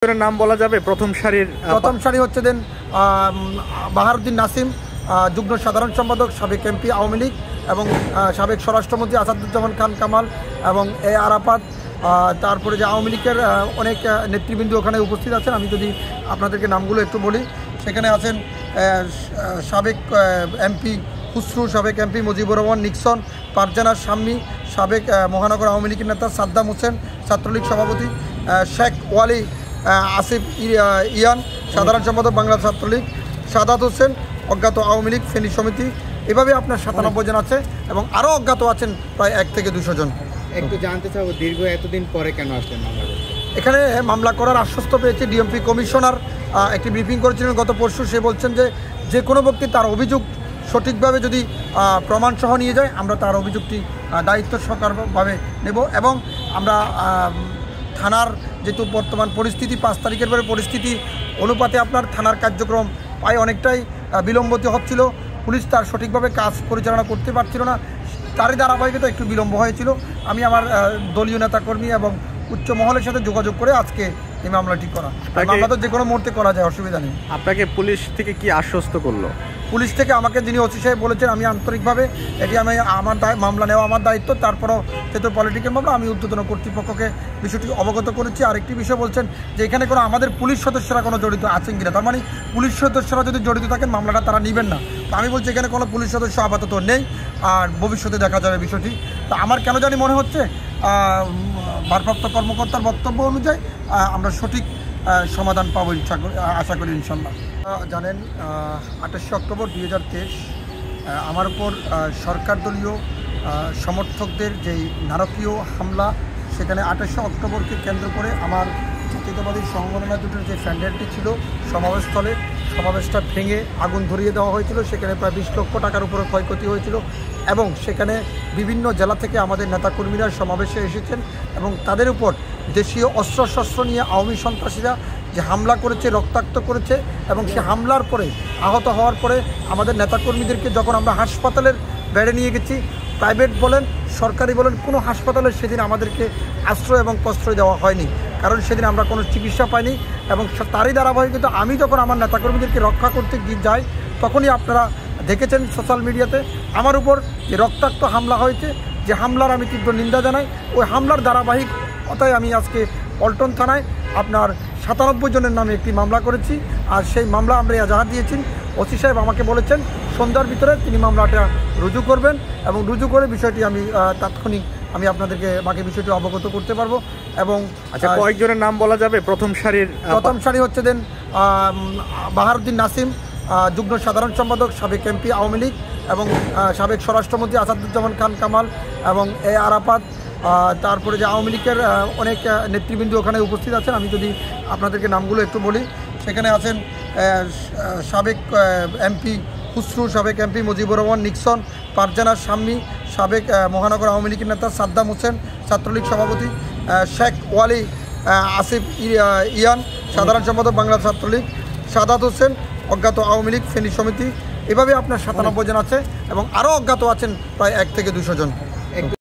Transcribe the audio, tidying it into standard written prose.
নাম বলা যাবে প্রথম সারি হচ্ছে দেন বাহারুদ্দিন নাসিম, যুগ্ম সাধারণ সম্পাদক, সাবেক এমপি আওয়ামী লীগ এবং সাবেক স্বরাষ্ট্রমন্ত্রী আসাদুজ্জামান খান কামাল এবং এ আরাফাত। তারপরে যে আওয়ামী লীগের অনেক নেতৃবৃন্দ ওখানে উপস্থিত আছেন। আমি যদি আপনাদেরকে নামগুলো একটু বলি, সেখানে আছেন সাবেক এমপি খুসরু, সাবেক এমপি মুজিবুর রহমান নিক্সন, পারজানা শাম্মী, সাবেক মহানগর আওয়ামী লীগের নেতা সাদ্দাম হোসেন, ছাত্রলীগ সভাপতি শেখ ওয়ালি আসিফ ইয়ান, সাধারণ সম্পাদক বাংলা ছাত্রলীগ, সাদাত হোসেন, অজ্ঞাত আওয়ামী লীগ ফেনী সমিতি। এভাবে আপনার 97 জন আছে এবং আরও অজ্ঞাত আছেন প্রায় 1 থেকে 200 জন। একটু জানতে চাবো, দীর্ঘ এতদিন পরে কেন আসলেন মামলা করতে? এখানে মামলা করার আশ্বস্ত পেয়েছি। ডিএমপি কমিশনার একটি ব্রিফিং করেছিলেন গত পরশু। সে বলছেন যে কোনো ব্যক্তি তার অভিযোগ সঠিকভাবে যদি প্রমাণসহ নিয়ে যায়, আমরা তার অভিযোগটি দায়িত্ব সহকারভাবে নেব এবং আমরা থানার যেহেতু বর্তমান পরিস্থিতি 5 তারিখের পরে পরিস্থিতি অনুপাতে আপনার থানার কার্যক্রম প্রায় অনেকটাই বিলম্বিত হচ্ছিল। পুলিশ তার সঠিকভাবে কাজ পরিচালনা করতে পারছিল না, তারই ধারাবাহিকতা একটু বিলম্ব হয়েছিল। আমি আমার দলীয় নেতাকর্মী এবং উচ্চ মহলের সাথে যোগাযোগ করে আজকে এই মামলাটি করা। মামলা তো যে কোনো মুহূর্তে করা যায়, অসুবিধা নেই। আপনাকে পুলিশ থেকে কি আশ্বস্ত করলো? পুলিশ থেকে আমাকে যিনি ওসি সাহেব বলেছেন, আমি আন্তরিকভাবে এটি আমার মামলা নেওয়া আমার দায়িত্ব। তারপরও যেহেতু পলিটিক্যাল মামলা, আমি ঊর্ধ্বতন কর্তৃপক্ষকে বিষয়টি অবগত করেছি। আরেকটি বিষয় বলছেন যে এখানে কোনো আমাদের পুলিশ সদস্যরা কোনো জড়িত আছেন কিনা, তার মানে পুলিশ সদস্যরা যদি জড়িত থাকেন মামলাটা তারা নেবেন না। তো আমি বলছি এখানে কোনো পুলিশ সদস্য আপাতত নেই, আর ভবিষ্যতে দেখা যাবে বিষয়টি। তো আমার কেন জানি মনে হচ্ছে ভারপ্রাপ্ত কর্মকর্তার বক্তব্য অনুযায়ী আমরা সঠিক সমাধান পাবো আশা করি ইনশাল্লাহ। জানেন 28 অক্টোবর 2023 আমার উপর সরকার দলীয় সমর্থকদের যেই নারকীয় হামলা, সেখানে 28 অক্টোবরকে কেন্দ্র করে আমার জাতীয়তাবাদী সংগঠন জোটের যে প্যান্ডেলটি ছিল সমাবেশস্থলে, সমাবেশটা ভেঙে আগুন ধরিয়ে দেওয়া হয়েছিল। সেখানে প্রায় 20 লক্ষ টাকার উপরে ক্ষয়ক্ষতি হয়েছিল এবং সেখানে বিভিন্ন জেলা থেকে আমাদের নেতাকর্মীরা সমাবেশে এসেছেন এবং তাদের উপর দেশীয় অস্ত্রশস্ত্র নিয়ে আওয়ামী সন্ত্রাসীরা যে হামলা করেছে, রক্তাক্ত করেছে এবং সে হামলার পরে আহত হওয়ার পরে আমাদের নেতাকর্মীদেরকে যখন আমরা হাসপাতালের বেডে নিয়ে গেছি, প্রাইভেট বলেন সরকারি বলেন, কোনো হাসপাতালে সেদিন আমাদেরকে আশ্রয় এবং প্রশ্রয় দেওয়া হয়নি, কারণ সেদিন আমরা কোনো চিকিৎসা পাইনি। এবং তারই ধারাবাহিকতা আমি যখন আমার নেতাকর্মীদেরকে রক্ষা করতে যাই, তখনই আপনারা দেখেছেন সোশ্যাল মিডিয়াতে আমার উপর যে রক্তাক্ত হামলা হয়েছে, যে হামলার আমি তীব্র নিন্দা জানাই। ওই হামলার ধারাবাহিকতায় আমি আজকে পল্টন থানায় আপনার 97 জনের নামে একটি মামলা করেছি। আর সেই মামলা আমরা এজাহার দিয়েছি। ওসি সাহেব আমাকে বলেছেন সন্ধ্যার ভিতরে তিনি মামলাটা রুজু করবেন এবং রুজু করে বিষয়টি আমি তাৎক্ষণিক আমি আপনাদেরকে বাকি বিষয়টি অবগত করতে পারবো। এবং কয়েকজনের নাম বলা যাবে? প্রথম সারি হচ্ছে দেন বাহারুদ্দিন নাসিম, যুগ্ম সাধারণ সম্পাদক, সাবেক এমপি আওয়ামী লীগ এবং সাবেক স্বরাষ্ট্রমন্ত্রী আসাদুজ্জামান খান কামাল এবং এ আরাফাত। তারপরে যে আওয়ামী লীগের অনেক নেতৃবৃন্দ ওখানে উপস্থিত আছেন। আমি যদি আপনাদেরকে নামগুলো একটু বলি, সেখানে আছেন সাবেক এমপি খুসরু, সাবেক এমপি মুজিবুর রহমান নিক্সন, পারজানা শাম্মী, সাবেক মহানগর আওয়ামী লীগের নেতা সাদ্দাম হোসেন, ছাত্রলীগ সভাপতি শেখ ওয়ালি আসিফ ইয়ান, সাধারণ সম্পাদক বাংলা ছাত্রলীগ, সাদাত হোসেন, অজ্ঞাত আওয়ামী লীগ ফেনী সমিতি। এভাবে আপনার 97 জন আছে এবং আরও অজ্ঞাত আছেন প্রায় 1 থেকে 200 জন।